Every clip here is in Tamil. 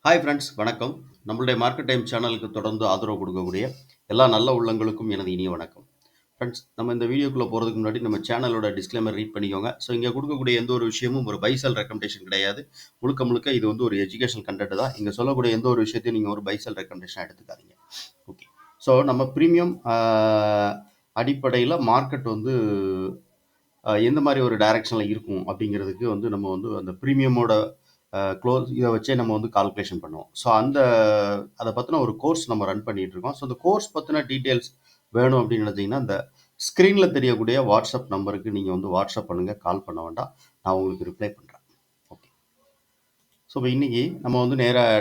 ஹாய் ஃப்ரெண்ட்ஸ் வணக்கம். நம்மளுடைய மார்க்கெட் டைம் சேனலுக்கு தொடர்ந்து ஆதரவு கொடுக்கக்கூடிய எல்லா நல்ல உள்ளங்களுக்கும் எனது இனிய வணக்கம். ஃப்ரெண்ட்ஸ் நம்ம இந்த வீடியோக்குள்ளே போகிறதுக்கு முன்னாடி நம்ம சேனலோட டிஸ்க்ளைமர் ரீட் பண்ணிக்கோங்க. ஸோ இங்கே கொடுக்கக்கூடிய எந்த ஒரு விஷயமும் ஒரு பை செல் ரெக்கமெண்டேஷன் கிடையாது. முழுக்க முழுக்க இது வந்து ஒரு எஜுகேஷனல் கண்டென்ட் தான். இங்கே சொல்லக்கூடிய எந்த ஒரு விஷயத்தையும் நீங்கள் ஒரு பை செல் ரெக்கமெண்டேஷன் எடுத்துக்காதீங்க. ஓகே. ஸோ நம்ம ப்ரீமியம் அடிப்படையில் மார்க்கெட் வந்து எந்த மாதிரி ஒரு டைரக்ஷனில் இருக்கும் அப்படிங்கிறதுக்கு வந்து நம்ம வந்து அந்த ப்ரீமியமோட க்ளோஸ் இதை வச்சே நம்ம வந்து கால்குலேஷன் பண்ணுவோம். ஸோ அதை பற்றின ஒரு கோர்ஸ் நம்ம ரன் பண்ணிட்டு இருக்கோம். ஸோ அந்த கோர்ஸ் பற்றின டீட்டெயில்ஸ் வேணும் அப்படின்னு நினச்சிங்கன்னா இந்த ஸ்க்ரீனில் தெரியக்கூடிய வாட்ஸ்அப் நம்பருக்கு நீங்கள் வந்து வாட்ஸ்அப் பண்ணுங்கள், கால் பண்ண வேண்டாம். நான் உங்களுக்கு ரிப்ளை பண்ணுறேன். ஓகே. ஸோ இப்போ இன்றைக்கி நம்ம வந்து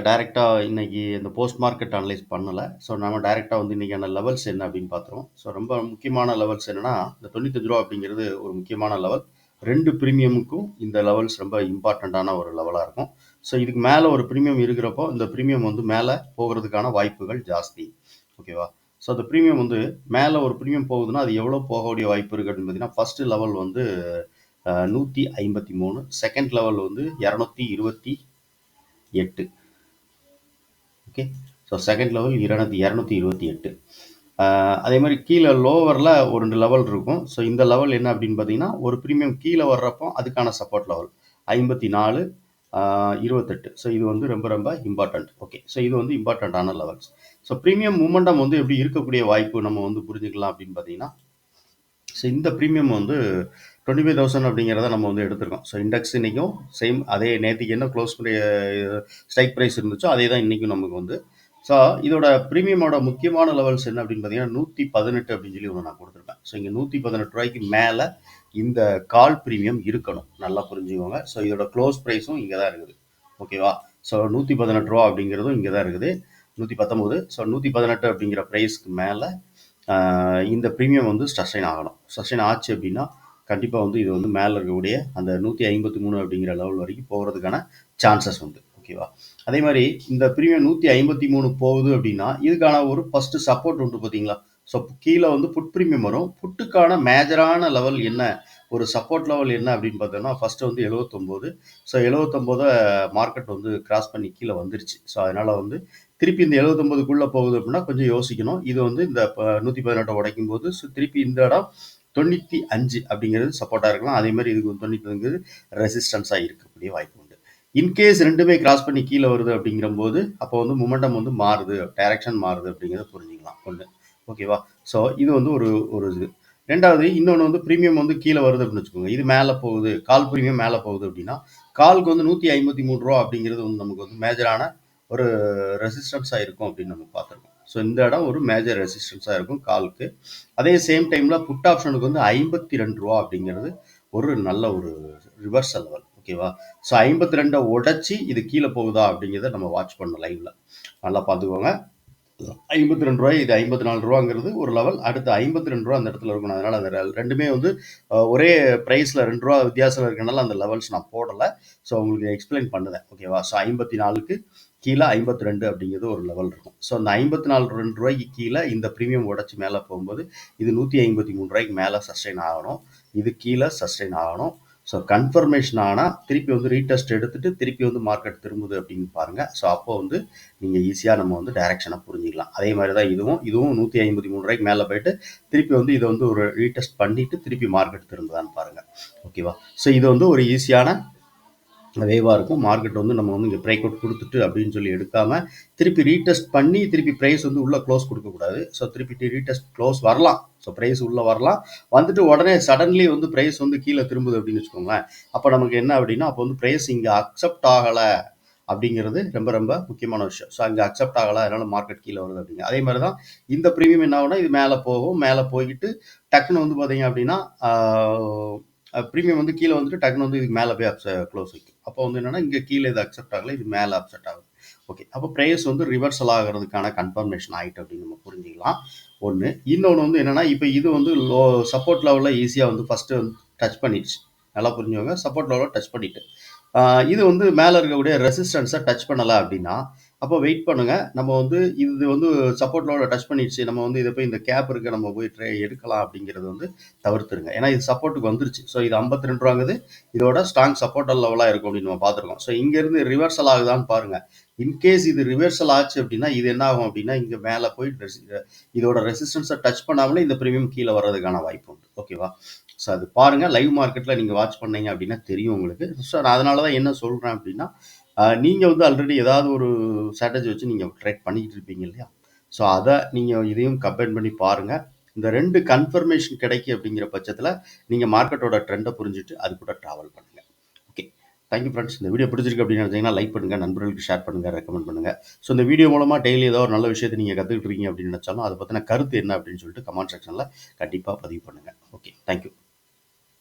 டைரெக்டாக இன்றைக்கி இந்த போஸ்ட் மார்க்கெட் அனலைஸ் பண்ணலை. ஸோ நம்ம டைரெக்டாக வந்து இன்றைக்கான லெவல்ஸ் என்ன அப்படின்னு பார்த்துருவோம். ஸோ ரொம்ப முக்கியமான லெவல்ஸ் என்னென்னா இந்த 95 ரூபா அப்படிங்கிறது ஒரு முக்கியமான லெவல். 2 ப்ரீமியமுக்கும் இந்த லெவல்ஸ் ரொம்ப இம்பார்ட்டண்ட்டான ஒரு லெவலாக இருக்கும். ஸோ இதுக்கு மேலே ஒரு ப்ரீமியம் இருக்கிறப்போ இந்த ப்ரீமியம் வந்து மேலே போகிறதுக்கான வாய்ப்புகள் ஜாஸ்தி. ஓகேவா? ஸோ அந்த ப்ரீமியம் வந்து மேலே ஒரு ப்ரீமியம் போகுதுன்னா அது எவ்வளோ போகக்கூடிய வாய்ப்பு இருக்குது அப்படின்னு பார்த்தீங்கன்னா ஃபஸ்ட்டு லெவல் வந்து 153, செகண்ட் லெவல் வந்து 228. ஓகே. So second level 228. அதே மாதிரி கீழே லோவரில் ஒரு 2 லெவல் இருக்கும். ஸோ இந்த லெவல் என்ன அப்படின்னு பார்த்தீங்கன்னா ஒரு ப்ரீமியம் கீழே வர்றப்போ அதுக்கான சப்போர்ட் லெவல் 54, 28. ஸோ இது வந்து ரொம்ப ரொம்ப இம்பார்ட்டண்ட். ஓகே. ஸோ இது வந்து இம்பார்ட்டண்ட்டான லெவல்ஸ். ஸோ ப்ரீமியம் மூமெண்டம் வந்து எப்படி இருக்கக்கூடிய வாய்ப்பு நம்ம வந்து புரிஞ்சுக்கலாம் அப்படின்னு பார்த்தீங்கன்னா ஸோ இந்த ப்ரீமியம் வந்து 25,000 அப்படிங்கிறத நம்ம வந்து எடுத்திருக்கோம். ஸோ இண்டெக்ஸ் இன்றைக்கும் சேம் அதே நேற்றுக்கு என்ன க்ளோஸ் ஸ்ட்ரைக் ப்ரைஸ் இருந்துச்சோ அதே தான் இன்றைக்கும் நமக்கு வந்து. ஸோ இதோட ப்ரீமியமோட முக்கியமான லெவல்ஸ் என்ன அப்படின்னு பார்த்தீங்கன்னா 118 அப்படின்னு சொல்லி ஒன்று நான் கொடுத்துருப்பேன். ஸோ இங்கே 118 ரூபாய்க்கு மேலே இந்த கால் ப்ரீமியம் இருக்கணும். நல்லா புரிஞ்சுக்கோங்க. ஸோ இதோட க்ளோஸ் ப்ரைஸும் இங்கே தான் இருக்குது. ஓகேவா? ஸோ 118 ரூபா அப்படிங்கிறதும் இங்கே தான் இருக்குது. 119. ஸோ 118 அப்படிங்கிற ப்ரைஸ்க்கு மேலே இந்த ப்ரீமியம் வந்து சஸ்டைன் ஆகணும். சஸ்டைன் ஆச்சு அப்படின்னா கண்டிப்பாக வந்து இது வந்து மேலே இருக்கக்கூடிய அந்த 153 அப்படிங்கிற லெவல் வரைக்கும் போகிறதுக்கான சான்சஸ் உண்டு. ஓகேவா? அதே மாதிரி இந்த ப்ரீமியம் 153 போகுது அப்படின்னா இதுக்கான ஒரு ஃபஸ்ட்டு சப்போர்ட் உண்டு பார்த்தீங்களா? ஸோ கீழே வந்து புட் ப்ரீமியம் வரும். புட்டுக்கான மேஜரான லெவல் என்ன, ஒரு சப்போர்ட் லெவல் என்ன அப்படின்னு பார்த்தோம்னா ஃபஸ்ட்டு வந்து 79. ஸோ 79 மார்க்கெட் வந்து கிராஸ் பண்ணி கீழே வந்துருச்சு. ஸோ அதனால் வந்து திருப்பி இந்த 79க்குள்ளே போகுது அப்படின்னா கொஞ்சம் யோசிக்கணும். இது வந்து இந்த 118 உடைக்கும் போது திருப்பி இந்த இடம் 95 அப்படிங்கிறது சப்போர்ட்டாக இருக்கலாம். அதே மாதிரி இதுக்கு 95 ரெசிஸ்டன்ஸாக இருக்கக்கூடிய வாய்ப்பு உண்டு. இன்கேஸ் ரெண்டுமே கிராஸ் பண்ணி கீழே வருது அப்படிங்கிற போது அப்போ வந்து மொமெண்டம் வந்து மாறுது, டைரக்ஷன் மாறுது அப்படிங்கிறத புரிஞ்சுக்கலாம் ஒன்று. ஓகேவா? ஸோ இது வந்து ஒரு இது. ரெண்டாவது இன்னொன்று வந்து ப்ரீமியம் வந்து கீழே வருது அப்படின்னு வச்சுக்கோங்க. இது மேலே போகுது, கால் ப்ரீமியம் மேலே போகுது அப்படின்னா காலுக்கு வந்து 153 ரூபா அப்படிங்கிறது வந்து நமக்கு வந்து மேஜரான ஒரு ரெசிஸ்டன்ஸாக இருக்கும் அப்படின்னு நம்ம பார்த்துருக்கோம். ஸோ இந்த இடம் ஒரு மேஜர் ரெசிஸ்டன்ஸாக இருக்கும் காலுக்கு. அதே சேம் டைமில் புட் ஆப்ஷனுக்கு வந்து 52 ரூபா அப்படிங்கிறது ஒரு நல்ல ஒரு ரிவர்சல் லெவல். ஓகேவா? ஸோ 52 உடைச்சி இது கீழே போகுதா அப்படிங்கிறத நம்ம வாட்ச் பண்ணணும் லைவ்ல. நல்லா பார்த்துக்கோங்க. 52 ரூபாய், இது 54 ரூபாங்கிறது ஒரு லெவல். அடுத்து 52 ரூபா அந்த இடத்துல இருக்கணும். அதனால அந்த ரெண்டுமே வந்து ஒரே ப்ரைஸில் 2 ரூபா வித்தியாசம் இருக்கனால அந்த லெவல்ஸ் நான் போடலை. ஸோ உங்களுக்கு எக்ஸ்பிளைன் பண்ணுதேன். ஓகேவா? ஸோ 54க்கு கீழே 52 அப்படிங்கிறது ஒரு லெவல் இருக்கும். ஸோ அந்த 54 ரூபாய்க்கு கீழே இந்த ப்ரீமியம் உடச்சி மேலே போகும்போது இது 153 ரூபாய்க்கு மேலே சஸ்டெயின் ஆகணும். இது கீழே சஸ்டெயின் ஆகணும். ஸோ கன்ஃபர்மேஷன் ஆனால் திருப்பி வந்து ரீடெஸ்ட் எடுத்துகிட்டு திருப்பி வந்து மார்க்கெட் திரும்புது அப்படின்னு பாருங்கள். ஸோ அப்போ வந்து நீங்கள் ஈஸியாக நம்ம வந்து டைரெக்ஷனாக புரிஞ்சிக்கலாம். அதே மாதிரி தான் இதுவும் 153 ரூபாய்க்கு மேலே போயிட்டு திருப்பி வந்து இதை வந்து ஒரு ரீடெஸ்ட் பண்ணிவிட்டு திருப்பி மார்க்கெட் திரும்புதான்னு பாருங்கள். ஓகேவா? ஸோ இது வந்து ஒரு ஈஸியான வேவாக இருக்கும். மார்க்கெட் வந்து நம்ம வந்து இங்கே பிரேக் அவுட் கொடுத்துட்டு அப்படின்னு சொல்லி எடுக்காமல் திருப்பி ரீடெஸ்ட் பண்ணி திருப்பி ப்ரைஸ் வந்து உள்ளே க்ளோஸ் கொடுக்கக்கூடாது. ஸோ திருப்பி ரீடெஸ்ட் க்ளோஸ் வரலாம். ஸோ ப்ரைஸ் உள்ளே வரலாம். வந்துட்டு உடனே சடன்லி வந்து ப்ரைஸ் வந்து கீழே திரும்புது அப்படின்னு வச்சுக்கோங்களேன். அப்போ நமக்கு என்ன அப்படின்னா அப்போ வந்து ப்ரைஸ் இங்கே அக்செப்ட் ஆகலை அப்படிங்கிறது ரொம்ப ரொம்ப முக்கியமான விஷயம். ஸோ அங்கே அக்செப்ட் ஆகலை, அதனால் மார்க்கெட் கீழே வருது அப்படிங்க. அதே மாதிரி தான் இந்த ப்ரீமியம் என்ன ஆகுனா இது மேலே போகும். மேலே போய்கிட்டு டக்குன்னு வந்து பார்த்தீங்க அப்படின்னா ப்ரீமியம் வந்து கீழே வந்துட்டு டக்குன்னு வந்து இதுக்கு மேலே போய் க்ளோஸ் வைக்கும். அப்போ வந்து என்னென்னா இங்கே கீழே இது அக்செப்ட் ஆகலை, இது மேலே அக்செப்ட் ஆகுது. ஓகே. அப்போ ப்ரைஸ் வந்து ரிவர்சல் ஆகிறதுக்கான கன்ஃபர்மேஷன் ஆகிட்டு அப்படின்னு நம்ம புரிஞ்சிக்கலாம் ஒன்று. இன்னொன்று வந்து என்னென்னா இப்போ இது வந்து சப்போர்ட் லெவலில் ஈஸியாக வந்து ஃபஸ்ட்டு வந்து டச் பண்ணிடுச்சு. நல்லா புரிஞ்சுக்கோங்க. சப்போர்ட் லெவலில் டச் பண்ணிட்டு இது வந்து மேலே இருக்கக்கூடிய ரெசிஸ்டன்ஸை டச் பண்ணலை அப்படின்னா அப்போ வெயிட் பண்ணுங்க. நம்ம வந்து இது வந்து சப்போர்ட் லெவல டச் பண்ணிடுச்சு. நம்ம வந்து இத போய் இந்த கேப் இருக்கு நம்ம போய் எடுக்கலாம் அப்படிங்கிறது வந்து தவிர்த்துருங்க. ஏன்னா இது சப்போர்ட்டுக்கு வந்துருச்சு. ஸோ இது 52 ரூவாங்குது. இதோட ஸ்ட்ராங் சப்போர்ட்டல் லெவலா இருக்கும் அப்படின்னு நம்ம பார்த்துருக்கோம். ஸோ இங்கேருந்து ரிவர்சல் ஆகுதான்னு பாருங்க. இன்கேஸ் இது ரிவர்சல் ஆச்சு அப்படின்னா இது என்ன ஆகும் அப்படின்னா இங்க மேல போய் இதோட ரெசிஸ்டன்ஸை டச் பண்ணாமலே இந்த பிரீமியம் கீழே வர்றதுக்கான வாய்ப்பு உண்டு. ஓகேவா? ஸோ அது பாருங்க. லைவ் மார்க்கெட்ல நீங்க வாட்ச் பண்ணீங்க அப்படின்னா தெரியும் உங்களுக்கு. ஸோ நான் அதனால தான் என்ன சொல்றேன் அப்படின்னா நீங்க வந்து ஆல்ரெடி ஏதாவது ஒரு ஸ்ட்ராட்டஜி வச்சு நீங்க ட்ரேட் பண்ணிக்கிட்டு இருப்பீங்க இல்லையா? ஸோ அதை நீங்க இதையும் கம்பேர் பண்ணி பாருங்க. இந்த 2 கன்ஃபர்மேஷன் கிடைக்கும் அப்படிங்கிற பட்சத்தில் நீங்க மார்க்கெட்டோட ட்ரெண்டை புரிஞ்சுட்டு அது கூட டிராவல் பண்ணுங்க. Okay, thank you friends. இந்த வீடியோ பிடிச்சிருக்கு அப்படின்னு நினைச்சீங்கன்னா லைக் பண்ணுங்க, நண்பர்களுக்கு ஷேர் பண்ணுங்க, ரெக்கமெண்ட் பண்ணுங்க. ஸோ இந்த வீடியோ மூலமா டெய்லி ஏதோ ஒரு நல்ல விஷயத்தை நீங்க கத்துக்கிட்டு இருக்கீங்க அப்படின்னு நினைச்சாலும் அதை பத்தின கருத்து என்ன அப்படின்னு சொல்லிட்டு கமெண்ட் செக்ஷன்ல கண்டிப்பா பதிவு பண்ணுங்க. Okay, thank you.